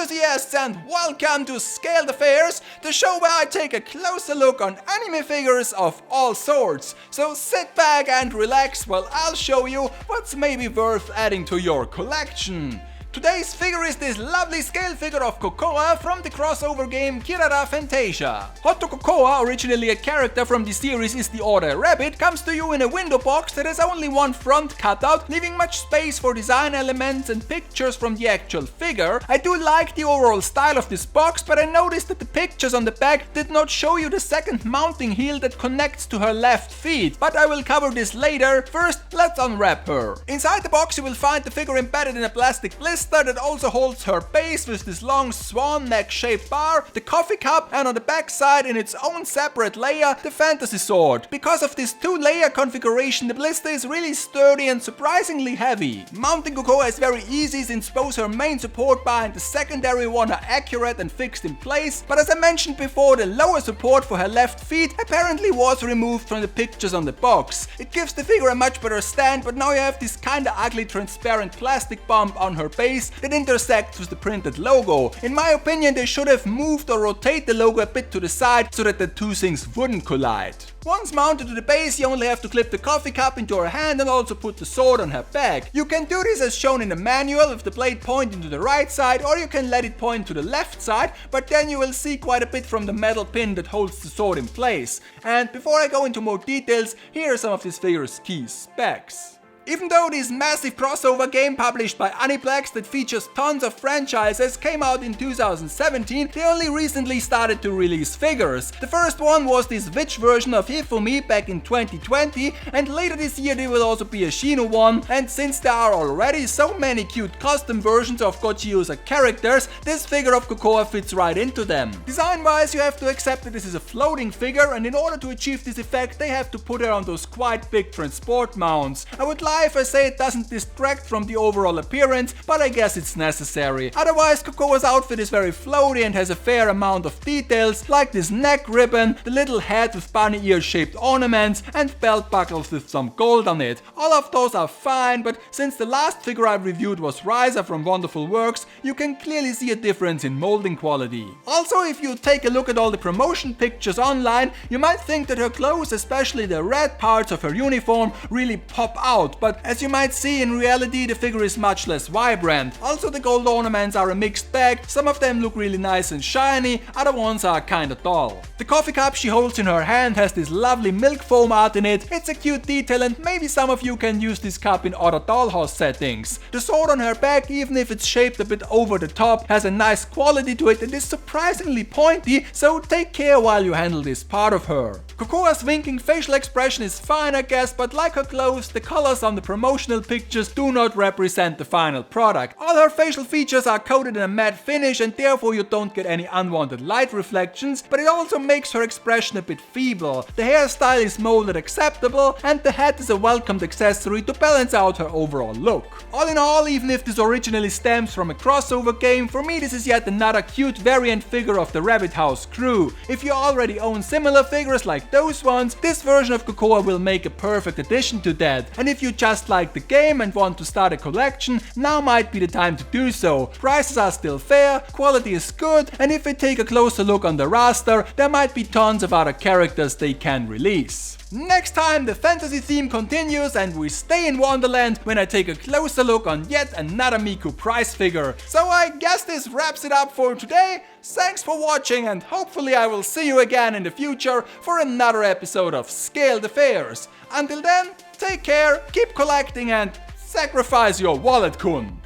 enthusiasts, and welcome to Scaled Affairs, the show where I take a closer look on anime figures of all sorts. So sit back and relax while I'll show you what's maybe worth adding to your collection. Today's figure is this lovely scale figure of Kokoa from the crossover game Kirara Fantasia. Hoto Kokoa, originally a character from the series Is the Order a Rabbit, comes to you in a window box that has only one front cutout, leaving much space for design elements and pictures from the actual figure. I do like the overall style of this box, but I noticed that the pictures on the back did not show you the second mounting heel that connects to her left feet, but I will cover this later. First, let's unwrap her. Inside the box you will find the figure embedded in a plastic blister that also holds her base with this long swan neck shaped bar, the coffee cup, and on the back side in its own separate layer the fantasy sword. Because of this two-layer configuration, the blister is really sturdy and surprisingly heavy. Mounting Kokoa is very easy since both her main support bar and the secondary one are accurate and fixed in place, but as I mentioned before, the lower support for her left feet apparently was removed from the pictures on the box. It gives the figure a much better stand, but now you have this kinda ugly transparent plastic bump on her base that intersects with the printed logo. In my opinion, they should have moved or rotate the logo a bit to the side so that the two things wouldn't collide. Once mounted to the base, you only have to clip the coffee cup into her hand and also put the sword on her back. You can do this as shown in the manual with the blade pointing to the right side, or you can let it point to the left side, but then you will see quite a bit from the metal pin that holds the sword in place. And before I go into more details, here are some of this figure's key specs. Even though this massive crossover game published by Aniplex that features tons of franchises came out in 2017, they only recently started to release figures. The first one was this witch version of Hifumi back in 2020, and later this year there will also be a Shino one, and since there are already so many cute custom versions of Gochi-User characters, this figure of Kokoa fits right into them. Design wise, you have to accept that this is a floating figure, and in order to achieve this effect they have to put her on those quite big transport mounts. I would lie if I say it doesn't distract from the overall appearance, but I guess it's necessary. Otherwise, Kokoa's outfit is very floaty and has a fair amount of details, like this neck ribbon, the little hat with bunny ear shaped ornaments, and belt buckles with some gold on it. All of those are fine, but since the last figure I reviewed was Riser from Wonderful Works, you can clearly see a difference in molding quality. Also, if you take a look at all the promotion pictures online, you might think that her clothes, especially the red parts of her uniform, really pop out, but as you might see, in reality the figure is much less vibrant. Also, the gold ornaments are a mixed bag, some of them look really nice and shiny, other ones are kinda dull. The coffee cup she holds in her hand has this lovely milk foam art in it. It's a cute detail, and maybe some of you can use this cup in other dollhouse settings. The sword on her back, even if it's shaped a bit over the top, has a nice quality to it and is surprisingly pointy, so take care while you handle this part of her. Kokoa's winking facial expression is fine, I guess, but like her clothes, the colors on the promotional pictures do not represent the final product. All her facial features are coated in a matte finish, and therefore you don't get any unwanted light reflections, but it also makes her expression a bit feeble. The hairstyle is molded acceptable, and the hat is a welcomed accessory to balance out her overall look. All in all, even if this originally stems from a crossover game, for me this is yet another cute variant figure of the Rabbit House crew. If you already own similar figures like those ones, this version of Kokoa will make a perfect addition to that. And if you just like the game and want to start a collection, now might be the time to do so. Prices are still fair, quality is good, and if we take a closer look on the roster, there might be tons of other characters they can release. Next time the fantasy theme continues and we stay in Wonderland when I take a closer look on yet another Miku prize figure. So I guess this wraps it up for today. Thanks for watching, and hopefully I will see you again in the future for another episode of Scaled Affairs. Until then, take care, keep collecting, and sacrifice your wallet, kun!